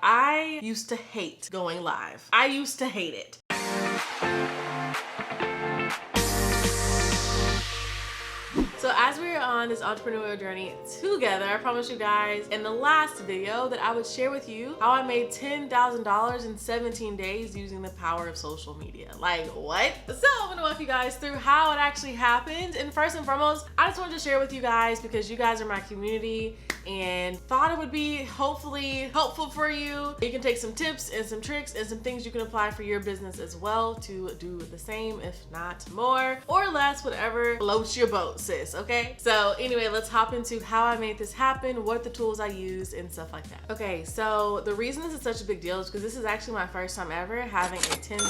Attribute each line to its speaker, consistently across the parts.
Speaker 1: I used to hate going live. I used to hate it. So as we are on this entrepreneurial journey together, I promised you guys in the last video that I would share with you how I made $10,000 in 17 days using the power of social media. Like, what? So I'm gonna walk you guys through how it actually happened. And first and foremost, I just wanted to share with you guys because you guys are my community and thought it would be hopefully helpful for you. You can take some tips and some tricks and some things you can apply for your business as well to do the same, if not more or less, whatever floats your boat, sis, okay? So anyway, let's hop into how I made this happen, what the tools I used and stuff like that. Okay, so the reason this is such a big deal is because this is actually my first time ever having a $10,000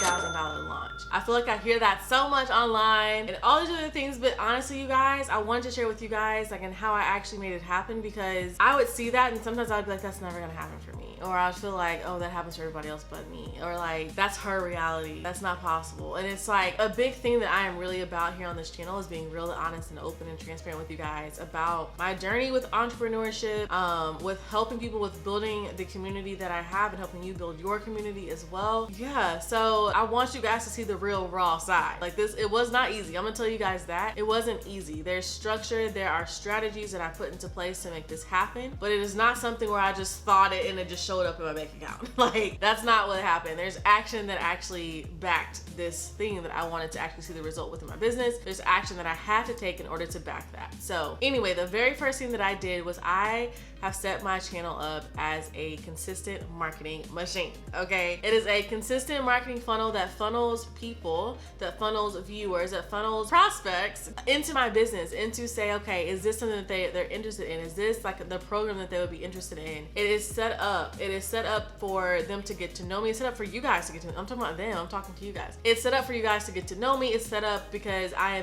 Speaker 1: launch. I feel like I hear that so much online and all these other things, but honestly, you guys, I wanted to share with you guys like and how I actually made it happen because I would see that and sometimes I would be like, that's never gonna happen for me. Or I would feel like, oh, that happens to everybody else but me. Or like, that's her reality. That's not possible. And it's like a big thing that I am really about here on this channel is being real honest and open and transparent with you guys about my journey with entrepreneurship, with helping people with building the community that I have and helping you build your community as well. Yeah, so I want you guys to see the real raw side. Like this, it was not easy. I'm gonna tell you guys that. It wasn't easy. There's structure, there are strategies that I put into place to make this happen, but it is not something where I just thought it and it just showed up in my bank account. Like, that's not what happened. There's action that actually backed this thing that I wanted to actually see the result within my business. There's action that I had to take in order to back that. So anyway, the very first thing that I did was I have set my channel up as a consistent marketing machine, okay? It is a consistent marketing funnel that funnels people, that funnels viewers, that funnels prospects into my business, into say, okay, is this something that they're interested in? Is this like the program that they would be interested in? It is set up. It is set up for them to get to know me. It's set up for you guys to get to know me. I'm talking about them. I'm talking to you guys. It's set up for you guys to get to know me. It's set up because I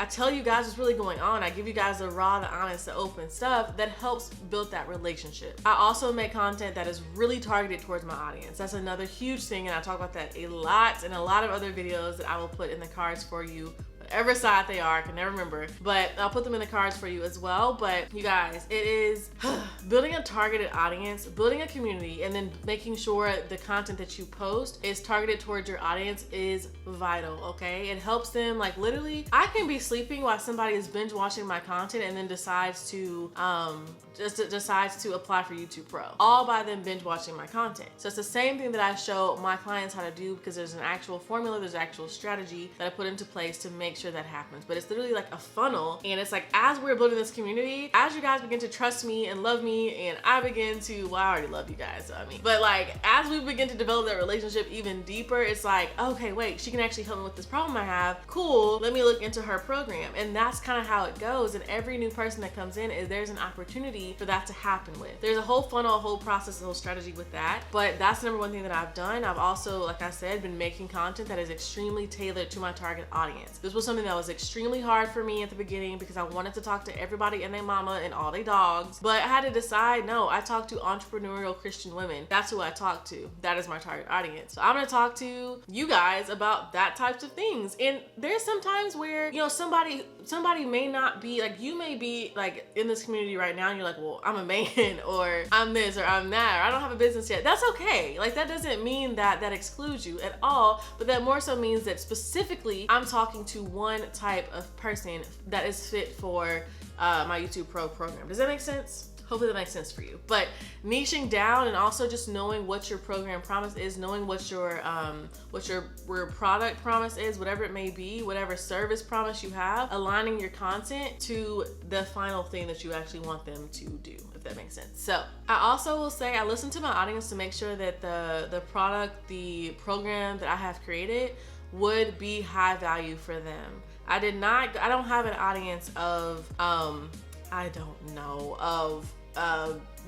Speaker 1: tell you guys what's really going on. I give you guys the raw, the honest, the open stuff that helps build that relationship. I also make content that is really targeted towards my audience. That's another huge thing, and I talk about that a lot in a lot of other videos that I will put in the cards for you, whatever side they are, I can never remember, but I'll put them in the cards for you as well. But you guys, it is building a targeted audience, building a community, and then making sure the content that you post is targeted towards your audience is vital, okay? It helps them, like literally, I can be sleeping while somebody is binge watching my content and then decides to apply for YouTube Pro, all by them binge watching my content. So it's the same thing that I show my clients how to do because there's an actual formula, there's an actual strategy that I put into place to make sure that happens. But it's literally like a funnel, and it's like as we're building this community, as you guys begin to trust me and love me, and I begin to, well, I already love you guys, so I mean, but like as we begin to develop that relationship even deeper, it's like, okay, wait, she can actually help me with this problem I have. Cool, let me look into her program. And that's kind of how it goes. And every new person that comes in, there's an opportunity for that to happen with. There's a whole funnel, a whole process, a whole strategy with that. But that's the number one thing that I've done. I've also, like I said, been making content that is extremely tailored to my target audience. This was something that was extremely hard for me at the beginning because I wanted to talk to everybody and their mama and all their dogs. But I had to decide, no, I talk to entrepreneurial Christian women. That's who I talk to. That is my target audience. So I'm gonna talk to you guys about that types of things. And there's sometimes where, you know, somebody may not be, like, you may be like in this community right now and you're like, well, I'm a man or I'm this or I'm that, or I don't have a business yet. That's okay. Like, that doesn't mean that excludes you at all, but that more so means that specifically I'm talking to one type of person that is fit for my YouTube Pro program. Does that make sense? Hopefully that makes sense for you. But niching down and also just knowing what your program promise is, knowing what your product promise is, whatever it may be, whatever service promise you have, aligning your content to the final thing that you actually want them to do, if that makes sense. So I also will say I listen to my audience to make sure that the product, the program that I have created would be high value for them. I don't have an audience of,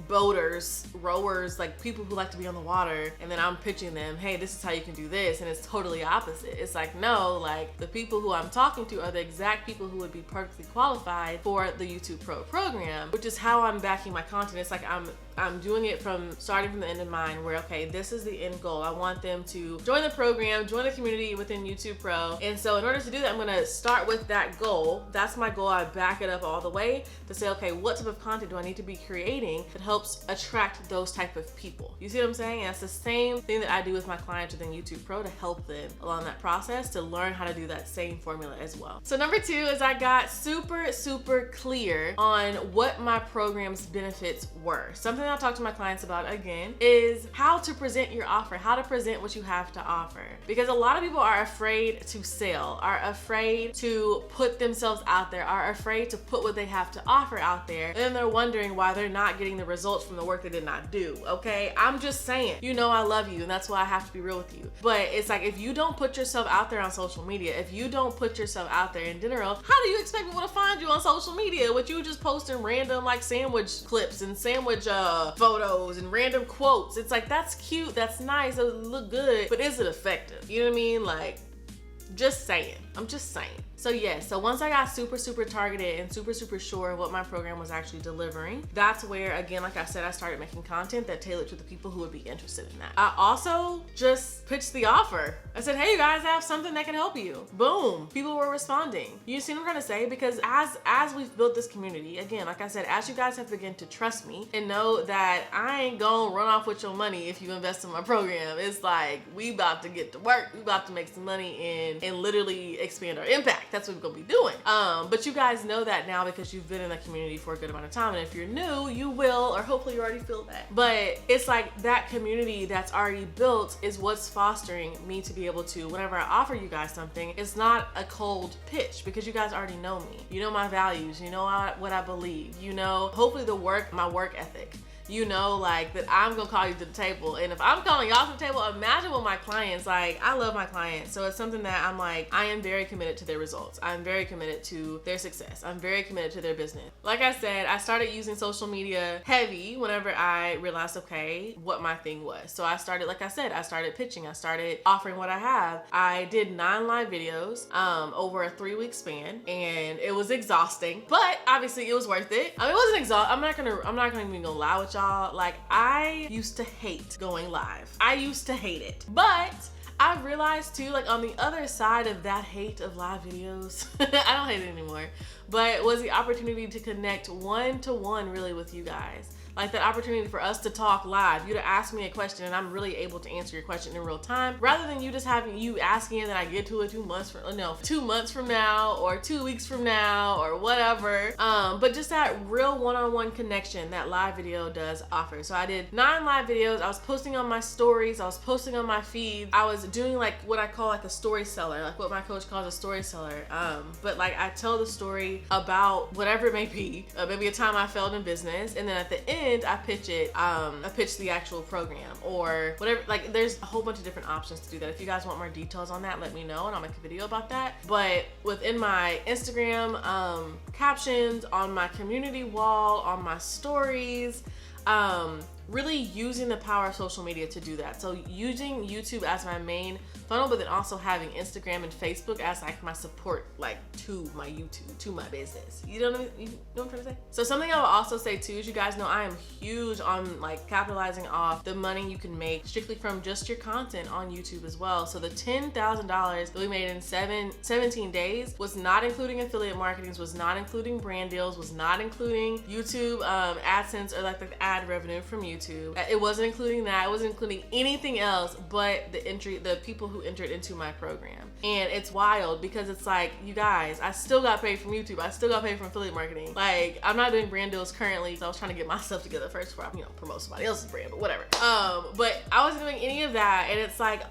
Speaker 1: boaters, rowers, like people who like to be on the water, and then I'm pitching them, hey, this is how you can do this, and it's totally opposite. It's like, no, like the people who I'm talking to are the exact people who would be perfectly qualified for the YouTube Pro program, which is how I'm backing my content. It's like I'm I'm doing it starting from the end in mind, where, okay, this is the end goal. I want them to join the program, join the community within YouTube Pro. And so in order to do that, I'm gonna start with that goal. That's my goal. I back it up all the way to say, okay, what type of content do I need to be creating that helps attract those type of people? You see what I'm saying? And it's the same thing that I do with my clients within YouTube Pro to help them along that process to learn how to do that same formula as well. So number 2 is I got super clear on what my program's benefits were. Something I'll talk to my clients about again is how to present your offer, how to present what you have to offer. Because a lot of people are afraid to sell, are afraid to put themselves out there, are afraid to put what they have to offer out there, and then they're wondering why they're not getting the results from the work they did not do, okay? I'm just saying, you know I love you, and that's why I have to be real with you. But it's like, if you don't put yourself out there on social media, if you don't put yourself out there in general, how do you expect people to find you on social media with you just posting random like sandwich clips and sandwich photos and random quotes? It's like, that's cute, that's nice, it look good, but is it effective? You know what I mean? Like, just saying. I'm just saying. So yeah, so once I got super targeted and super sure of what my program was actually delivering, that's where, again, like I said, I started making content that tailored to the people who would be interested in that. I also just pitched the offer. I said, hey, you guys, I have something that can help you. Boom. People were responding. You see what I'm trying to say? Because as we've built this community, again, like I said, as you guys have begun to trust me and know that I ain't gonna run off with your money if you invest in my program, it's like, we about to get to work. We about to make some money and literally expand our impact. That's what we're gonna be doing. But you guys know that now because you've been in the community for a good amount of time. And if you're new, you will, or hopefully you already feel that. But it's like that community that's already built is what's fostering me to be able to, whenever I offer you guys something, it's not a cold pitch because you guys already know me. You know my values, you know what I believe, you know, hopefully my work ethic. You know, like, that I'm gonna call you to the table. And if I'm calling y'all to the table, imagine with my clients. Like, I love my clients. So it's something that I'm like, I am very committed to their results. I'm very committed to their success. I'm very committed to their business. Like I said, I started using social media heavy whenever I realized, okay, what my thing was. So I started, like I said, I started pitching. I started offering what I have. I did 9 live videos over a 3-week span, and it was exhausting, but obviously it was worth it. I mean, it wasn't exhausting. I'm not gonna even lie with y'all. Like, I used to hate going live. I used to hate it. But I realized too, like, on the other side of that hate of live videos, I don't hate it anymore, but was the opportunity to connect one-to-one really with you guys. Like, that opportunity for us to talk live, you to ask me a question and I'm really able to answer your question in real time, rather than you just having you asking and then I get to it 2 months from now or 2 weeks from now or whatever. But just that real one-on-one connection that live video does offer. So I did 9 live videos. I was posting on my stories. I was posting on my feed. I was doing like what I call like a story seller, like what my coach calls a story seller. But like, I tell the story about whatever it may be, maybe a time I failed in business, and then at the end I pitch it. I pitch the actual program or whatever. Like, there's a whole bunch of different options to do that. If you guys want more details on that, let me know and I'll make a video about that. But within my Instagram captions, on my community wall, on my stories, really using the power of social media to do that. So using YouTube as my main funnel, but then also having Instagram and Facebook as like my support, like, to my YouTube, to my business. You know what I'm trying to say? So something I will also say too is, you guys know I am huge on like capitalizing off the money you can make strictly from just your content on YouTube as well. So the $10,000 that we made in 17 days was not including affiliate marketing, was not including brand deals, was not including YouTube AdSense or like the ad revenue from YouTube. It wasn't including that. It wasn't including anything else but the people who entered into my program. And it's wild because it's like, you guys, I still got paid from YouTube. I still got paid from affiliate marketing. Like, I'm not doing brand deals currently, so I was trying to get myself together first before I, promote somebody else's brand, but whatever. But I wasn't doing any of that, and it's like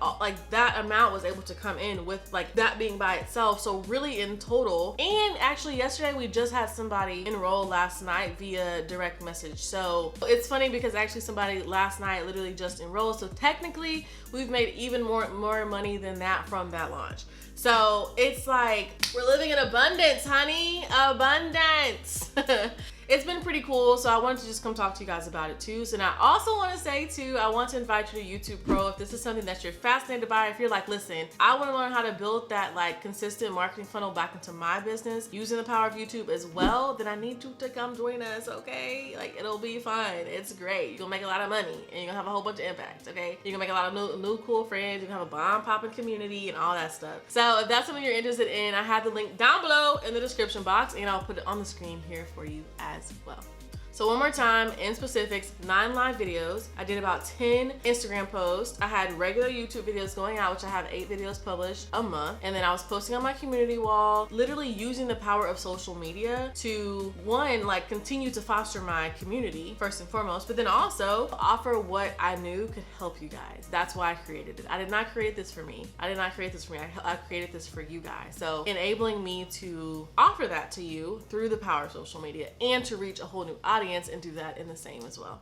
Speaker 1: that amount was able to come in with like that being by itself. So really in total, and actually yesterday we just had somebody enroll last night via direct message. So it's funny because actually somebody last night literally just enrolled. So technically we've made even more money than that from that launch. So it's like, we're living in abundance, honey. Abundance. it's been pretty cool. So I wanted to just come talk to you guys about it too. So now I also want to say too, I want to invite you to YouTube Pro. If this is something that you're fascinated by, if you're like, listen, I want to learn how to build that like consistent marketing funnel back into my business using the power of YouTube as well, then I need you to come join us, okay? Like, it'll be fun. It's great. You're gonna make a lot of money and you're gonna have a whole bunch of impact, okay? You're gonna make a lot of new cool friends. You're gonna have a bomb popping community and all that stuff. So if that's something you're interested in, I have the link down below in the description box and I'll put it on the screen here for you as well. So one more time, in specifics, 9 live videos. I did about 10 Instagram posts. I had regular YouTube videos going out, which I have 8 videos published a month. And then I was posting on my community wall, literally using the power of social media to, one, like continue to foster my community first and foremost, but then also offer what I knew could help you guys. That's why I created it. I did not create this for me. I created this for you guys. So enabling me to offer that to you through the power of social media and to reach a whole new audience and do that in the same as well.